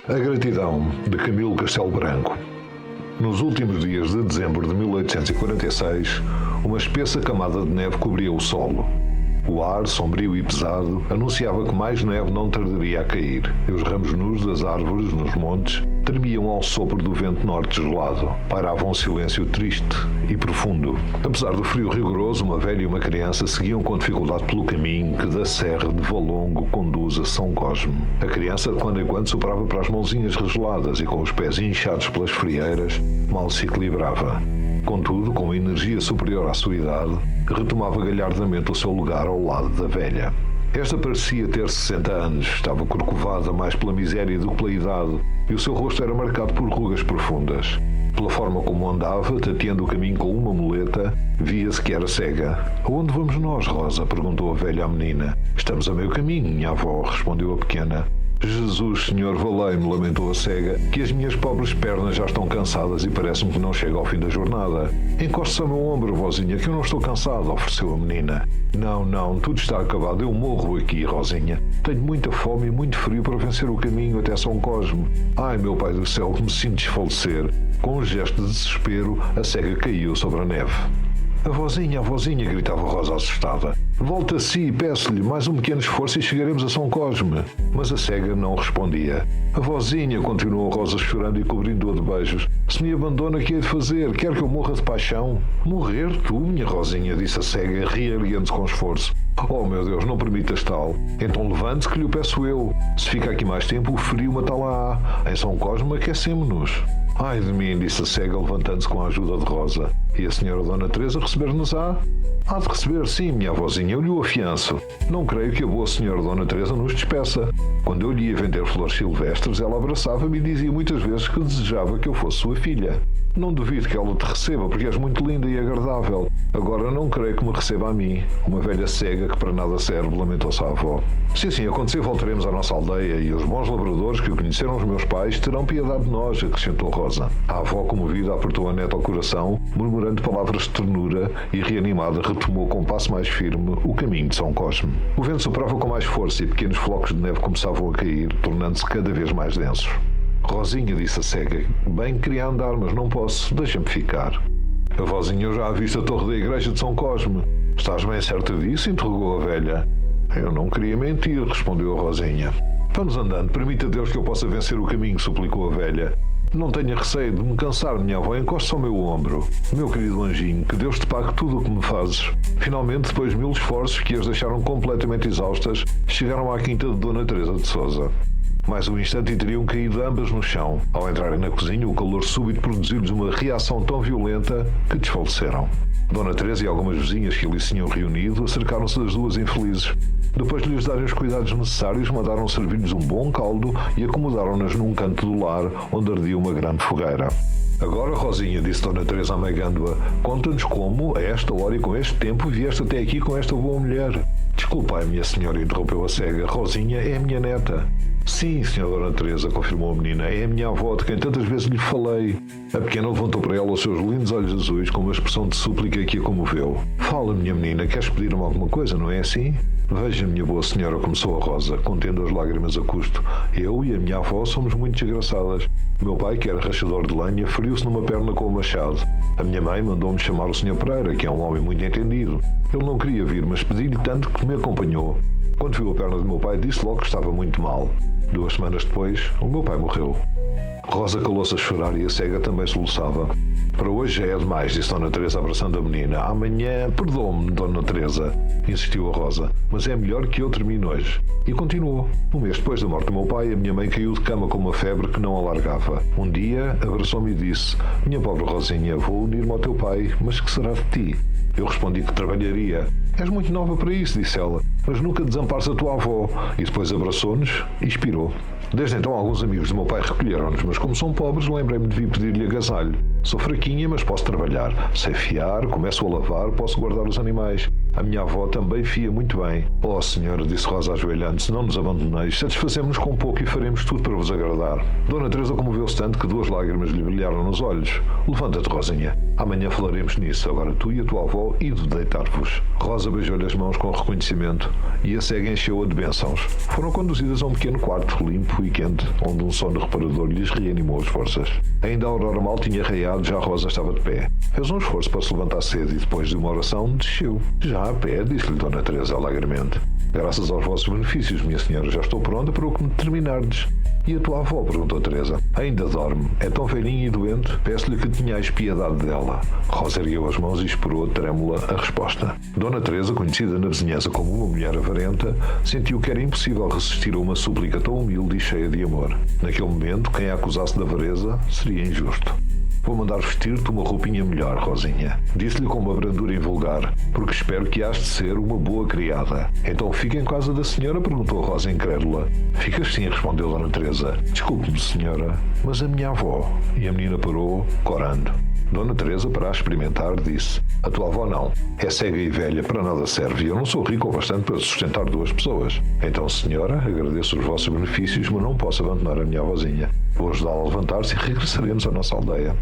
A Gratidão, de Camilo Castelo Branco. Nos últimos dias de dezembro de 1846, uma espessa camada de neve cobria o solo. O ar, sombrio e pesado, anunciava que mais neve não tardaria a cair, e os ramos nus das árvores nos montes tremiam ao sopro do vento norte gelado. Pairava um silêncio triste e profundo. Apesar do frio rigoroso, uma velha e uma criança seguiam com dificuldade pelo caminho que da Serra de Valongo conduz a São Cosme. A criança de quando em quando soprava para as mãozinhas regeladas e com os pés inchados pelas frieiras, mal se equilibrava. Contudo, com uma energia superior à sua idade, retomava galhardamente o seu lugar ao lado da velha. Esta parecia ter 60 anos, estava corcovada mais pela miséria do que pela idade, e o seu rosto era marcado por rugas profundas. Pela forma como andava, tateando o caminho com uma muleta, via-se que era cega. "Aonde vamos nós, Rosa?" perguntou a velha à menina. "Estamos a meio caminho, minha avó", respondeu a pequena. "Jesus, Senhor, valei-me", lamentou a cega, "que as minhas pobres pernas já estão cansadas e parece-me que não chega ao fim da jornada." "Encoste-se ao meu ombro, vozinha, que eu não estou cansado", ofereceu a menina. Não, tudo está acabado, eu morro aqui, Rosinha. Tenho muita fome e muito frio para vencer o caminho até São Cosme. Ai, meu pai do céu, que me sinto desfalecer." Com um gesto de desespero, a cega caiu sobre a neve. A vozinha, gritava Rosa assustada. "Volta a si, peço-lhe, mais um pequeno esforço e chegaremos a São Cosme." Mas a cega não respondia. "A vozinha", continuou Rosa chorando e cobrindo-a de beijos, "se me abandona, que hei de fazer? Quer que eu morra de paixão?" "Morrer tu, minha Rosinha", disse a cega, reerguendo-se com esforço. "Oh, meu Deus, não permitas tal. Então levante-se que lhe o peço eu. Se fica aqui mais tempo, o frio matá-la. Em São Cosme aquecemo-nos." "Ai de mim", disse a cega, levantando-se com a ajuda de Rosa. "E a senhora Dona Teresa receber-nos-á?" "Há de receber, sim, minha avózinha, eu lhe o afianço. Não creio que a boa senhora Dona Teresa nos despeça. Quando eu lhe ia vender flores silvestres, ela abraçava-me e dizia muitas vezes que desejava que eu fosse sua filha. Não duvido que ela te receba, porque és muito linda e agradável. Agora não creio que me receba a mim." Uma velha cega que para nada serve, lamentou-se a avó. "Se assim acontecer, voltaremos à nossa aldeia e os bons lavradores que conheceram os meus pais terão piedade de nós", acrescentou Rosa. A avó, comovida, apertou a neta ao coração, murmurando palavras de ternura e, reanimada, retomou com um passo mais firme o caminho de São Cosme. O vento soprava com mais força e pequenos flocos de neve começavam a cair, tornando-se cada vez mais densos. "Rosinha", disse a cega, "bem queria andar, mas não posso. Deixa-me ficar." "A vozinha, eu já avista a torre da igreja de São Cosme." "Estás bem certa disso?" interrogou a velha. "Eu não queria mentir", respondeu a Rosinha. "Vamos andando, permita Deus que eu possa vencer o caminho", suplicou a velha. "Não tenha receio de me cansar, minha avó, encoste-se ao meu ombro. Meu querido anjinho, que Deus te pague tudo o que me fazes." Finalmente, depois de 1000 esforços que as deixaram completamente exaustas, chegaram à quinta de Dona Teresa de Sousa. Mais um instante e teriam caído ambas no chão. Ao entrarem na cozinha, o calor súbito produziu-lhes uma reação tão violenta que desfaleceram. Dona Teresa e algumas vizinhas que ali se tinham reunido acercaram-se das duas infelizes. Depois de lhes darem os cuidados necessários, mandaram servir-lhes um bom caldo e acomodaram-nas num canto do lar onde ardia uma grande fogueira. "Agora, Rosinha", disse Dona Teresa amagando-a, "conta-nos como, a esta hora e com este tempo, vieste até aqui com esta boa mulher." "Desculpai, minha senhora", interrompeu a cega, "Rosinha é a minha neta." "Sim, senhora Dona Teresa", confirmou a menina, "é a minha avó, de quem tantas vezes lhe falei." A pequena levantou para ela os seus lindos olhos azuis com uma expressão de súplica que a comoveu. "Fala, minha menina, queres pedir-me alguma coisa, não é assim?" "Veja, minha boa senhora", começou a Rosa, contendo as lágrimas a custo, "eu e a minha avó somos muito desgraçadas. Meu pai, que era rachador de lenha, feriu-se numa perna com o machado. A minha mãe mandou-me chamar o Sr. Pereira, que é um homem muito entendido. Ele não queria vir, mas pedi-lhe tanto que me acompanhou. Quando viu a perna do meu pai, disse logo que estava muito mal. 2 semanas depois, o meu pai morreu." Rosa calou-se a chorar e a cega também soluçava. "Para hoje já é demais", disse Dona Teresa abraçando a menina. "Amanhã, perdoe-me, Dona Teresa", insistiu a Rosa, "mas é melhor que eu termine hoje." E continuou. "Um mês depois da morte do meu pai, a minha mãe caiu de cama com uma febre que não a largava. Um dia, abraçou-me e disse: 'Minha pobre Rosinha, vou unir-me ao teu pai, mas que será de ti?' Eu respondi que trabalharia. 'És muito nova para isso', disse ela, 'mas nunca desampares a tua avó.' E depois abraçou-nos e expirou. Desde então, alguns amigos do meu pai recolheram-nos, mas como são pobres, lembrei-me de vir pedir-lhe agasalho. Sou fraquinha, mas posso trabalhar. Sei fiar, começo a lavar, posso guardar os animais. A minha avó também fia muito bem. Oh, senhora, disse Rosa ajoelhando-se, não nos abandoneis. Satisfazemos-nos com pouco e faremos tudo para vos agradar. Dona Teresa comoveu-se tanto que 2 lágrimas lhe brilharam nos olhos. Levanta-te, Rosinha. Amanhã falaremos nisso. Agora tu e a tua avó ide deitar-vos. Rosa beijou-lhe as mãos com reconhecimento e a cega encheu-a de bênçãos. Foram conduzidas a um pequeno quarto, limpo e quente, onde um sono reparador lhes reanimou as forças. Ainda a aurora mal tinha raiado, já Rosa estava de pé. Fez um esforço para se levantar cedo e, depois de uma oração, desceu. Já a pé, disse-lhe Dona Teresa alegremente. Graças aos vossos benefícios, minha senhora, já estou pronta para o que me determinardes. E a tua avó? Perguntou Teresa. Ainda dorme. É tão velhinha e doente? Peço-lhe que tenhais piedade dela. Rosa ergueu as mãos e esperou, trêmula, a resposta. Dona Teresa, conhecida na vizinhança como uma mulher avarenta, sentiu que era impossível resistir a uma súplica tão humilde e cheia de amor. Naquele momento, quem a acusasse de avareza seria injusto. Vou mandar vestir-te uma roupinha melhor, Rosinha. Disse-lhe com uma brandura invulgar, porque espero que has de ser uma boa criada. Então fica em casa da senhora? Perguntou Rosa incrédula. Ficas sim, respondeu Dona Teresa. Desculpe-me, senhora, mas a minha avó. E a menina parou, corando. Dona Teresa, para a experimentar, disse: a tua avó não. É cega e velha, para nada serve, e eu não sou rico o bastante para sustentar 2 pessoas. Então, senhora, agradeço os vossos benefícios, mas não posso abandonar a minha avózinha. Vou ajudá-la a levantar-se e regressaremos à nossa aldeia.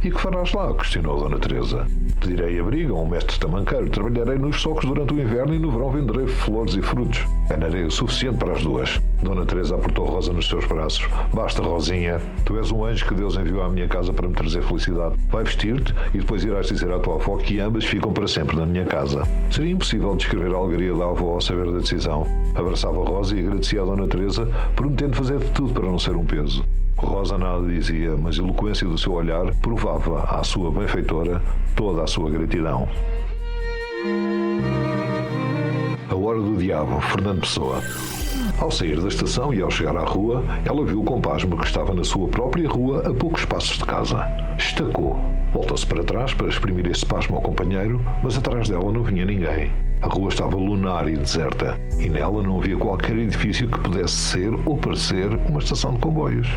E que farás lá? Questionou Dona Teresa. Pedirei abrigo a um mestre tamanqueiro, trabalharei nos socos durante o inverno e no verão venderei flores e frutos. Ganharei o suficiente para as 2. Dona Teresa apertou Rosa nos seus braços. Basta, Rosinha. Tu és um anjo que Deus enviou à minha casa para me trazer felicidade. Vai vestir-te e depois irás dizer à tua avó que ambas ficam para sempre na minha casa. Seria impossível descrever a alegria da avó ao saber da decisão. Abraçava Rosa e agradecia a Dona Teresa, prometendo fazer de tudo para não ser um peso. Rosa nada dizia, mas a eloquência do seu olhar provava à sua benfeitora toda a sua gratidão. A Hora do Diabo, Fernando Pessoa. Ao sair da estação e ao chegar à rua, ela viu com pasmo que estava na sua própria rua a poucos passos de casa. Estacou. Voltou-se para trás para exprimir esse pasmo ao companheiro, mas atrás dela não vinha ninguém. A rua estava lunar e deserta, e nela não havia qualquer edifício que pudesse ser ou parecer uma estação de comboios.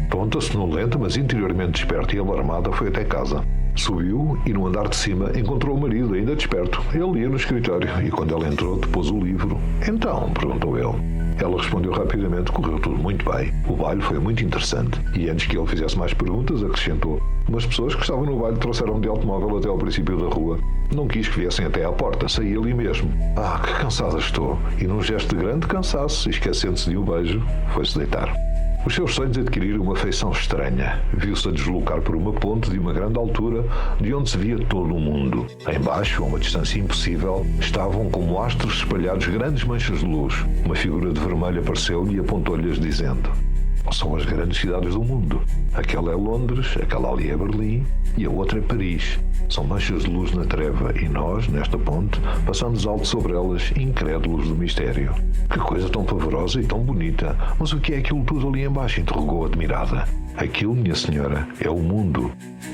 Tonta, sonolenta, mas interiormente desperta e alarmada, foi até casa. Subiu e, no andar de cima, encontrou o marido, ainda desperto. Ele ia no escritório e, quando ela entrou, depôs o livro. Então, perguntou ele. Ela respondeu rapidamente, correu tudo muito bem. O baile foi muito interessante. E antes que ele fizesse mais perguntas, acrescentou: umas pessoas que estavam no baile trouxeram-me de automóvel até ao princípio da rua. Não quis que viessem até à porta, saí ali mesmo. Ah, que cansada estou. E num gesto de grande cansaço, esquecendo-se de um beijo, foi-se deitar. Os seus sonhos adquiriram uma feição estranha. Viu-se a deslocar por uma ponte de uma grande altura, de onde se via todo o mundo. Embaixo, a uma distância impossível, estavam como astros espalhados grandes manchas de luz. Uma figura de vermelho apareceu-lhe e apontou-lhes dizendo: são as grandes cidades do mundo. Aquela é Londres, aquela ali é Berlim e a outra é Paris. São manchas de luz na treva e nós, nesta ponte, passamos alto sobre elas, incrédulos do mistério. Que coisa tão pavorosa e tão bonita! Mas o que é aquilo tudo ali embaixo? Interrogou admirada. Aquilo, minha senhora, é o mundo.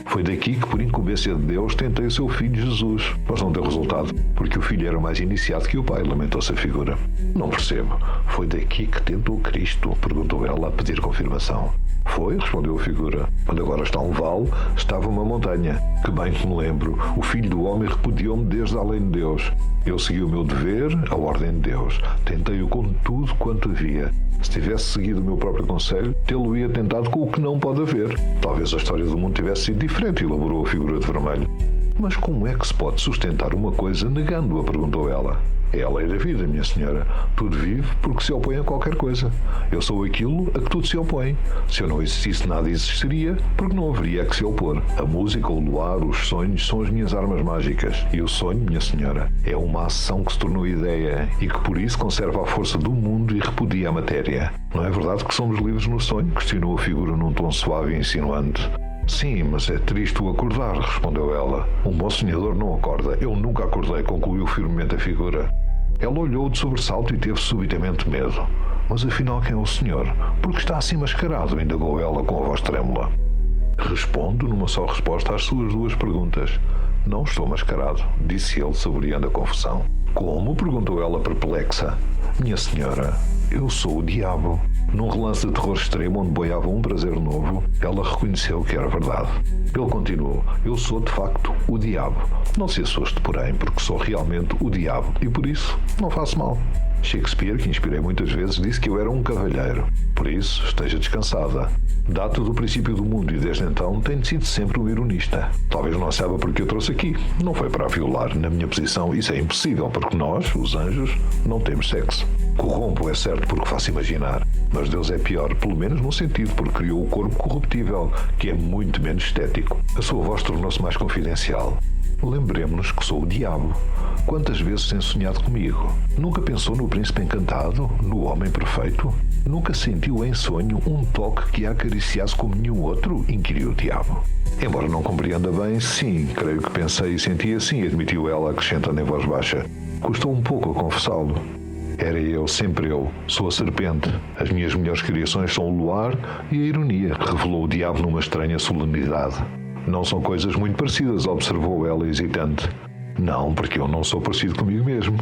Foi daqui que, por incumbência de Deus, tentei o seu filho Jesus. Mas não deu resultado, porque o filho era mais iniciado que o pai, lamentou-se a figura. Não percebo. Foi daqui que tentou Cristo? Perguntou ela a pedir confirmação. Foi, respondeu a figura. Onde agora está um vale, estava uma montanha. Que bem que me lembro, o Filho do Homem repudiou-me desde além de Deus. Eu segui o meu dever, a ordem de Deus. Tentei-o com tudo quanto havia. Se tivesse seguido o meu próprio conselho, tê-lo-ia tentado com o que não pode haver. Talvez a história do mundo tivesse sido diferente, elaborou a figura de vermelho. Mas como é que se pode sustentar uma coisa negando-a? Perguntou ela. É a lei da vida, minha senhora. Tudo vive porque se opõe a qualquer coisa. Eu sou aquilo a que tudo se opõe. Se eu não existisse, nada existiria, porque não haveria a que se opor. A música, o luar, os sonhos são as minhas armas mágicas. E o sonho, minha senhora, é uma ação que se tornou ideia e que por isso conserva a força do mundo e repudia a matéria. Não é verdade que somos livres no sonho? Questionou a figura num tom suave e insinuante. Sim, mas é triste o acordar, respondeu ela. Um bom sonhador não acorda. Eu nunca acordei, concluiu firmemente a figura. Ela olhou de sobressalto e teve subitamente medo. Mas afinal quem é o senhor? Porque está assim mascarado? Indagou ela com a voz trêmula. Respondo numa só resposta às suas 2 perguntas. Não estou mascarado, disse ele, saboreando a confusão. Como? Perguntou ela perplexa. Minha senhora, eu sou o diabo. Num relance de terror extremo onde boiava um prazer novo, ela reconheceu que era verdade. Ele continuou: eu sou de facto o diabo. Não se assuste, porém, porque sou realmente o diabo e por isso não faço mal. Shakespeare, que inspirei muitas vezes, disse que eu era um cavalheiro. Por isso, esteja descansada. Data do princípio do mundo e desde então tenho sido sempre um ironista. Talvez não saiba porque eu trouxe aqui. Não foi para a violar. Na minha posição isso é impossível, porque nós, os anjos, não temos sexo. Corrompo é certo porque faço imaginar, mas Deus é pior, pelo menos num sentido, porque criou o corpo corruptível, que é muito menos estético. A sua voz tornou-se mais confidencial. Lembremos-nos que sou o diabo. Quantas vezes tem sonhado comigo? Nunca pensou no príncipe encantado? No homem perfeito? Nunca sentiu em sonho um toque que a acariciasse como nenhum outro? Inquiriu o diabo. Embora não compreenda bem, sim, creio que pensei e senti assim, admitiu ela, acrescentando em voz baixa. Custou um pouco a confessá-lo. Era eu, sempre eu. Sou a serpente. As minhas melhores criações são o luar e a ironia, revelou o diabo numa estranha solenidade. Não são coisas muito parecidas, observou ela hesitante. Não, porque eu não sou parecido comigo mesmo.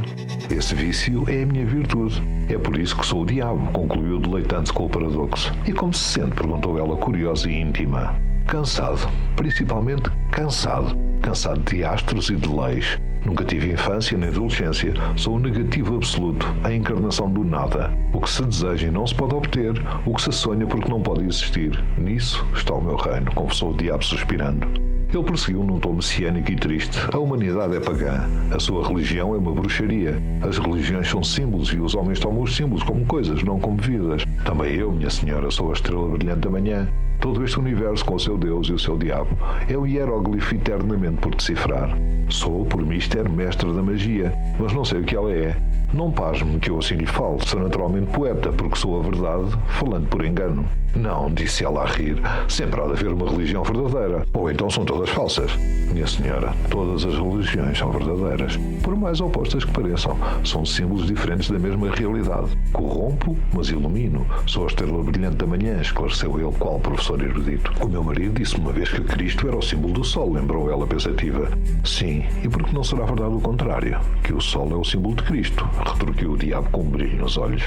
Esse vício é a minha virtude. É por isso que sou o diabo, concluiu deleitando-se com o paradoxo. E como se sente? Perguntou ela, curiosa e íntima. Cansado. Principalmente cansado. Cansado de astros e de leis. Nunca tive infância nem adolescência. Sou o negativo absoluto, a encarnação do nada. O que se deseja e não se pode obter, o que se sonha porque não pode existir. Nisso está o meu reino, confessou o diabo suspirando. Ele prosseguiu num tom messiânico e triste. A humanidade é pagã. A sua religião é uma bruxaria. As religiões são símbolos e os homens tomam os símbolos como coisas, não como vidas. Também eu, minha senhora, sou a estrela brilhante da manhã. Todo este universo com o seu Deus e o seu diabo é o hieróglifo eternamente por decifrar. Sou, por mister, mestre da magia, mas não sei o que ela é. Não pasme que eu assim lhe falo, sou naturalmente poeta, porque sou a verdade, falando por engano. Não, disse ela a rir, sempre há de haver uma religião verdadeira, ou então são todas falsas. Minha senhora, todas as religiões são verdadeiras, por mais opostas que pareçam, são símbolos diferentes da mesma realidade. Corrompo, mas ilumino, sou a estrela brilhante da manhã, esclareceu ele qual professor erudito. O meu marido disse-me uma vez que Cristo era o símbolo do sol, lembrou ela pensativa. Sim, e por que não será verdade o contrário, que o sol é o símbolo de Cristo? Retorquiu o diabo com um brilho nos olhos.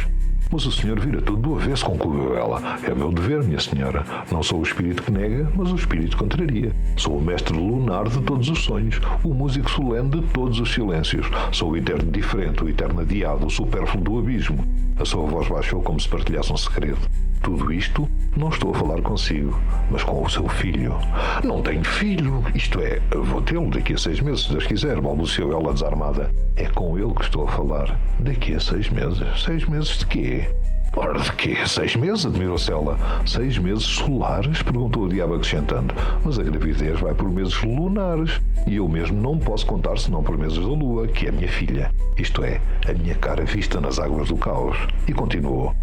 Mas o senhor vira tudo do avesso, concluiu ela. É o meu dever, minha senhora. Não sou o espírito que nega, mas o espírito que contraria. Sou o mestre lunar de todos os sonhos, o músico solene de todos os silêncios. Sou o eterno diferente, o eterno adiado, o supérfluo do abismo. A sua voz baixou como se partilhasse um segredo. Tudo isto não estou a falar consigo, mas com o seu filho. Não tenho filho, isto é, vou tê-lo daqui a 6 meses, se Deus quiser, balbuciou ela desarmada. É com ele que estou a falar. Daqui a 6 meses? 6 meses de quê? Ora, de quê? 6 meses? Admirou-se ela. 6 meses solares? Perguntou o diabo acrescentando. Mas a gravidez vai por meses lunares. E eu mesmo não posso contar senão por meses da lua, que é a minha filha. Isto é, a minha cara vista nas águas do caos. E continuou.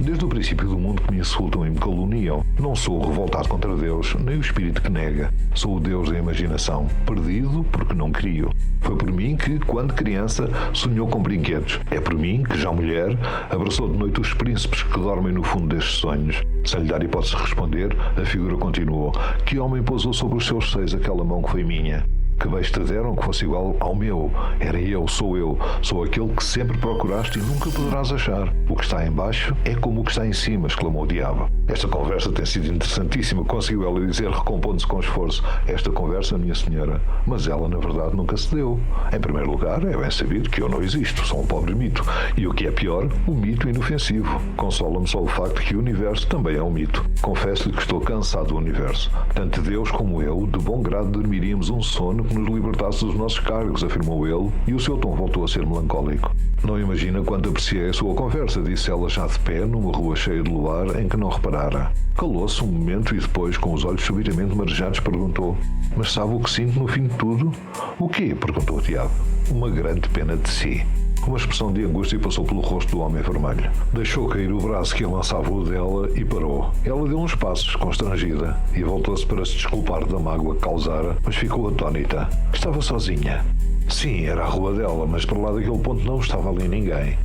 Desde o princípio do mundo que me insultam e me caluniam, não sou o revoltado contra Deus, nem o espírito que nega. Sou o Deus da imaginação, perdido porque não crio. Foi por mim que, quando criança, sonhou com brinquedos. É por mim que, já mulher, abraçou de noite os príncipes que dormem no fundo destes sonhos. Sem lhe dar hipótese de responder, a figura continuou. Que homem pousou sobre os seus seios aquela mão que foi minha? Que beijo te deram que fosse igual ao meu? Era eu, sou aquele que sempre procuraste e nunca poderás achar. O que está em baixo é como o que está em cima, exclamou o diabo. Esta conversa tem sido interessantíssima, conseguiu ela dizer, recompondo-se com esforço. Esta conversa, minha senhora, mas ela na verdade nunca se deu. Em primeiro lugar, é bem sabido que eu não existo, sou um pobre mito. E o que é pior, o mito inofensivo. Consola-me só o facto que o universo também é um mito. Confesso-lhe que estou cansado do universo. Tanto Deus como eu, de bom grado, dormiríamos um sono que nos libertasse dos nossos cargos, afirmou ele, e o seu tom voltou a ser melancólico. Não imagina quanto apreciei a sua conversa, disse ela já de pé, numa rua cheia de luar em que não reparara. Calou-se um momento e depois, com os olhos subitamente marejados, perguntou: mas sabe o que sinto no fim de tudo? O quê? Perguntou o diabo. Uma grande pena de si. Uma expressão de angústia passou pelo rosto do homem vermelho. Deixou cair o braço que lançava o dela e parou. Ela deu uns passos, constrangida, e voltou-se para se desculpar da mágoa que causara, mas ficou atônita. Estava sozinha. Sim, era a rua dela, mas para lá daquele ponto não estava ali ninguém.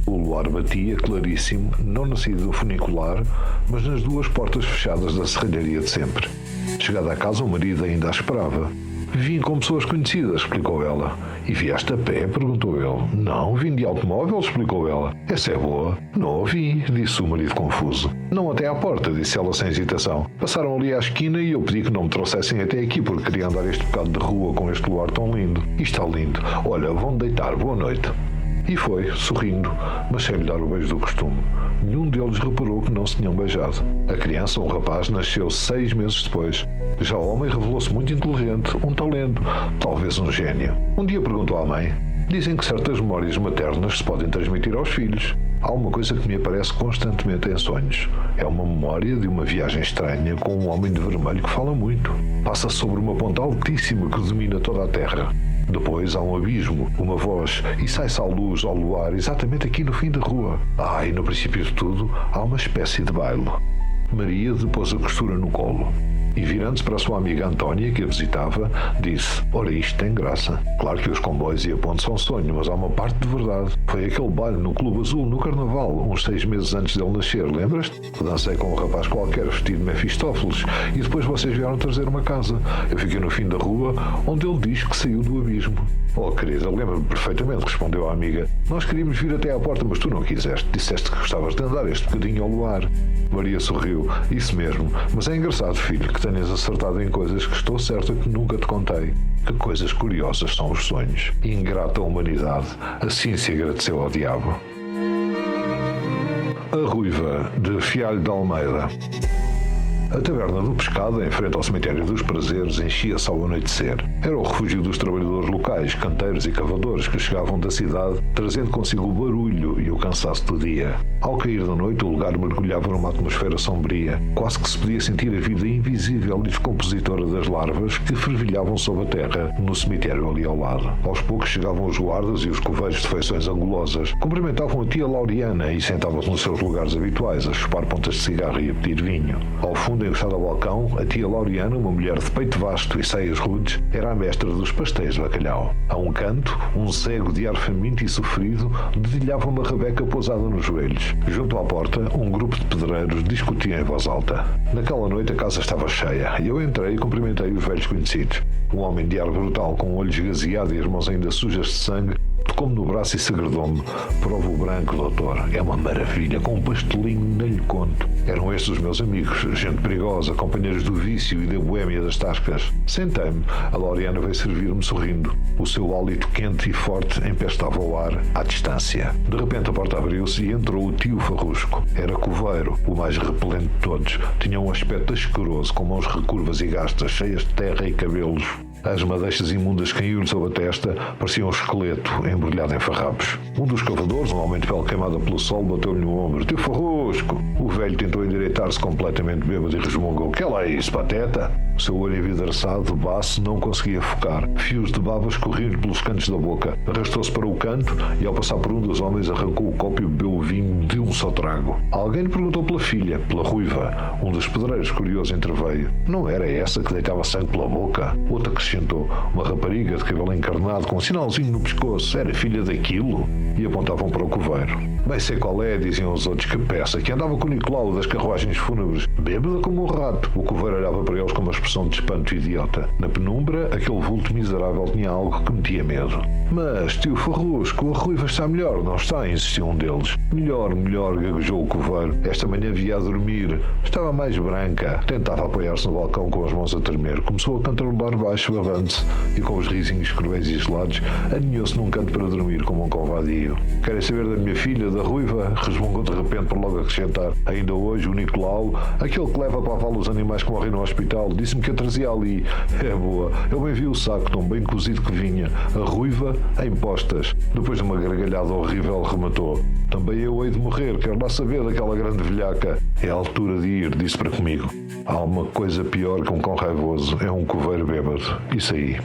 O luar batia, claríssimo, não na saída do funicular, mas nas duas portas fechadas da serralharia de sempre. Chegada à casa, o marido ainda a esperava. Vim com pessoas conhecidas, explicou ela. E vieste a pé? Perguntou ele. Não, vim de automóvel, explicou ela. Essa é boa. Não ouvi, disse o marido confuso. Não até à porta, disse ela sem hesitação. Passaram ali à esquina e eu pedi que não me trouxessem até aqui porque queria andar este bocado de rua com este luar tão lindo. Isto está lindo. Olha, vão deitar. Boa noite. E foi, sorrindo, mas sem lhe dar o beijo do costume. Nenhum deles reparou que não se tinham beijado. A criança, um rapaz, nasceu 6 meses depois. Já o homem revelou-se muito inteligente, um talento, talvez um gênio. Um dia perguntou à mãe: dizem que certas memórias maternas se podem transmitir aos filhos. Há uma coisa que me aparece constantemente em sonhos. É uma memória de uma viagem estranha com um homem de vermelho que fala muito. Passa sobre uma ponte altíssima que domina toda a terra. Depois há um abismo, uma voz, e sai-se à luz, ao luar, exatamente aqui no fim da rua. E no princípio de tudo, há uma espécie de baile. Maria depôs a costura no colo e, virando-se para a sua amiga Antónia, que a visitava, disse: ora, isto tem graça. Claro que os comboios e a ponte são sonho, mas há uma parte de verdade. Foi aquele baile no Clube Azul, no Carnaval, uns 6 meses antes dele nascer, lembras-te? Dancei com um rapaz qualquer vestido de Mefistófeles e depois vocês vieram trazer uma casa. Eu fiquei no fim da rua, onde ele diz que saiu do abismo. Oh, querida, lembro-me perfeitamente, respondeu a amiga. Nós queríamos vir até à porta, mas tu não quiseste. Disseste que gostavas de andar este bocadinho ao luar. Maria sorriu. Isso mesmo. Mas é engraçado, filho, que tenhas acertado em coisas que estou certa que nunca te contei. Que coisas curiosas são os sonhos. Ingrata humanidade. Assim se agradeceu ao diabo. A Ruiva, de Fialho de Almeida. A taberna do Pescado, em frente ao cemitério dos Prazeres, enchia-se ao anoitecer. Era o refúgio dos trabalhadores locais, canteiros e cavadores que chegavam da cidade, trazendo consigo o barulho e o cansaço do dia. Ao cair da noite, o lugar mergulhava numa atmosfera sombria. Quase que se podia sentir a vida invisível e descompositora das larvas que fervilhavam sob a terra, no cemitério ali ao lado. Aos poucos chegavam os guardas e os coveiros de feições angulosas. Cumprimentavam a tia Lauriana e sentavam-se nos seus lugares habituais, a chupar pontas de cigarro e a pedir vinho. Ao fundo, encostada ao balcão, a tia Lauriana, uma mulher de peito vasto e seias rudes, era a mestra dos pastéis de bacalhau. A um canto, um cego de ar faminto e sofrido dedilhava uma rabeca pousada nos joelhos. Junto à porta, um grupo de pedreiros discutia em voz alta. Naquela noite a casa estava cheia e eu entrei e cumprimentei os velhos conhecidos. Um homem de ar brutal, com o olho esgazeado e as mãos ainda sujas de sangue, tocou-me no braço e segredou-me: prova o branco, doutor. É uma maravilha, com um pastelinho nem lhe conto. Eram estes os meus amigos, gente perigosa, companheiros do vício e da boémia das tascas. Sentei-me. A Lauriana veio servir-me sorrindo. O seu hálito quente e forte empestava o ar à distância. De repente a porta abriu-se e entrou o tio Farrusco. Era coveiro, o mais repelente de todos. Tinha um aspecto asqueroso, com mãos recurvas e gastas, cheias de terra e cabelos. As madeixas imundas caiu-lhe sob a testa, parecia um esqueleto embrulhado em farrapos. Um dos cavadores, um homem de pele queimada pelo sol, bateu-lhe no ombro. Tio Farrusco! O velho tentou endireitar-se completamente bêbado e resmungou: que é isso, pateta? O seu olho envidraçado, baço, não conseguia focar. Fios de baba escorriam-lhe pelos cantos da boca. Arrastou-se para o canto e, ao passar por um dos homens, arrancou o copo e bebeu o vinho de um só trago. Alguém lhe perguntou pela filha, pela Ruiva. Um dos pedreiros, curioso, entreveio. Não era essa que deitava sangue pela boca? Outro acrescentou: uma rapariga de cabelo encarnado com um sinalzinho no pescoço. Era filha daquilo? E apontavam para o coveiro. Bem sei qual é, diziam os outros, que peça, que andava com o Nicolau das carruagens fúnebres, bêbada como um rato. O coveiro olhava para eles com uma expressão de espanto idiota. Na penumbra, aquele vulto miserável tinha algo que metia medo. Mas, tio Farrusco, a Ruiva está melhor, não está? Insistiu um deles. Melhor, gaguejou o coveiro. Esta manhã via a dormir. Estava mais branca. Tentava apoiar-se no balcão com as mãos a tremer. Começou a cantarolar baixo, babando-se, e com os risinhos cruéis e gelados, aninhou-se num canto para dormir como um convadio. Querem saber da minha filha, da Ruiva? Resmungou de repente por logo acrescentar: ainda hoje o Nicolau, aquele que leva para a vala os animais que morrem no hospital, disse-me que a trazia ali. É boa, eu bem vi o saco tão bem cozido que vinha. A Ruiva em postas. Depois de uma gargalhada horrível, rematou: também eu hei de morrer, quero lá saber daquela grande velhaca. É a altura de ir, disse para comigo. Há uma coisa pior que um cão raivoso, é um coveiro bêbado. Isso aí.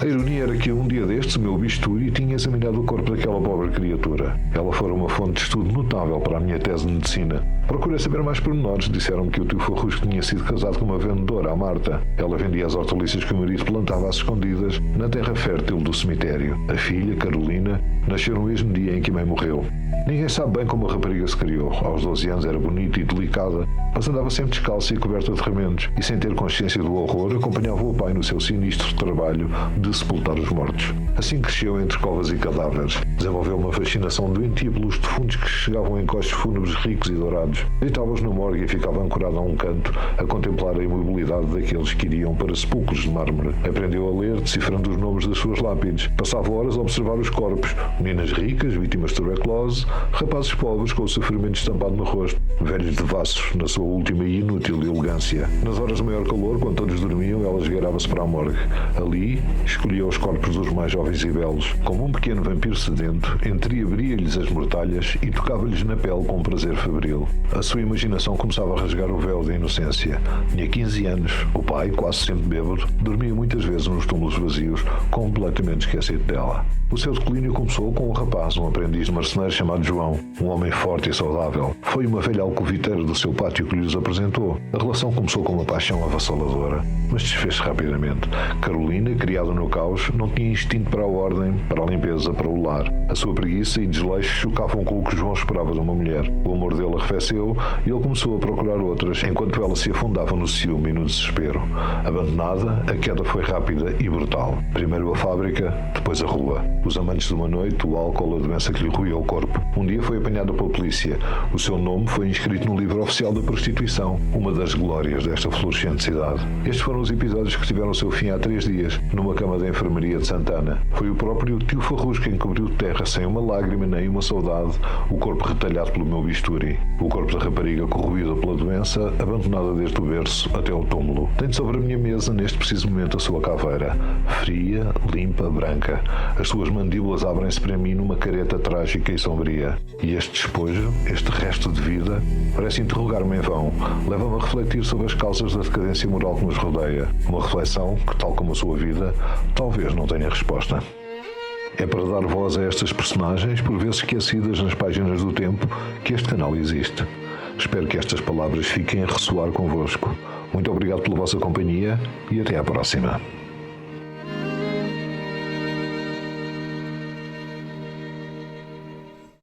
A ironia era que um dia destes o meu bisturi tinha examinado o corpo daquela pobre criatura. Ela fora uma fonte de estudo notável para a minha tese de medicina. Procurei saber mais pormenores. Disseram-me que o tio Farrusco tinha sido casado com uma vendedora, a Marta. Ela vendia as hortaliças que o marido plantava às escondidas na terra fértil do cemitério. A filha, Carolina, nasceu no mesmo dia em que a mãe morreu. Ninguém sabe bem como a rapariga se criou. Aos 12 anos era bonita e delicada, mas andava sempre descalça e coberta de remendos, e sem ter consciência do horror, acompanhava o pai no seu sinistro trabalho de sepultar os mortos. Assim cresceu entre covas e cadáveres. Desenvolveu uma fascinação doentia pelos defuntos que chegavam em encostos fúnebres ricos e dourados. Deitava-os na morgue e ficava ancorado a um canto, a contemplar a imobilidade daqueles que iriam para sepulcros de mármore. Aprendeu a ler, decifrando os nomes das suas lápides. Passava horas a observar os corpos. Meninas ricas, vítimas de tuberculose, rapazes pobres com o sofrimento estampado no rosto, velhos devassos na sua última e inútil elegância. Nas horas de maior calor, quando todos dormiam, ela esgueirava-se para a morgue. Ali, escolhia os corpos dos mais jovens e belos. Como um pequeno vampiro sedento, entreabria-lhes as mortalhas e tocava-lhes na pele com um prazer febril. A sua imaginação começava a rasgar o véu da inocência. Tinha 15 anos. O pai, quase sempre bêbado, dormia muitas vezes nos túmulos vazios, completamente esquecido dela. O seu declínio começou com um rapaz, um aprendiz de marceneiro chamado João, um homem forte e saudável. Foi uma velha alcoviteira do seu pátio que lhes apresentou. A relação começou com uma paixão avassaladora, mas desfez-se rapidamente. Carolina, criada no caos, não tinha instinto para a ordem, para a limpeza, para o lar. A sua preguiça e desleixo chocavam com o que João esperava de uma mulher. O amor dele arrefeceu e ele começou a procurar outras, enquanto ela se afundava no ciúme e no desespero. Abandonada, a queda foi rápida e brutal. Primeiro a fábrica, depois a rua. Os amantes de uma noite, o álcool, a doença que lhe roía o corpo. Um dia foi apanhada pela polícia. O seu nome foi inscrito no livro oficial da prostituição, uma das glórias desta florescente cidade. Estes foram os episódios que tiveram o seu fim há 3 dias, numa cama da enfermaria de Santana. Foi o próprio tio Farrusco quem cobriu de terra, sem uma lágrima nem uma saudade, o corpo retalhado pelo meu bisturi. O corpo da rapariga corroída pela doença, abandonada desde o berço até ao túmulo. Tenho sobre a minha mesa, neste preciso momento, a sua caveira. Fria, limpa, branca. As suas mandíbulas abrem-se para mim numa careta trágica e sombria. E este despojo, este resto de vida, parece interrogar-me em vão. Leva-me a refletir sobre as causas da decadência moral que nos rodeia. Uma reflexão que, tal como a sua vida, talvez não tenha resposta. É para dar voz a estas personagens, por vezes esquecidas nas páginas do tempo, que este canal existe. Espero que estas palavras fiquem a ressoar convosco. Muito obrigado pela vossa companhia e até à próxima.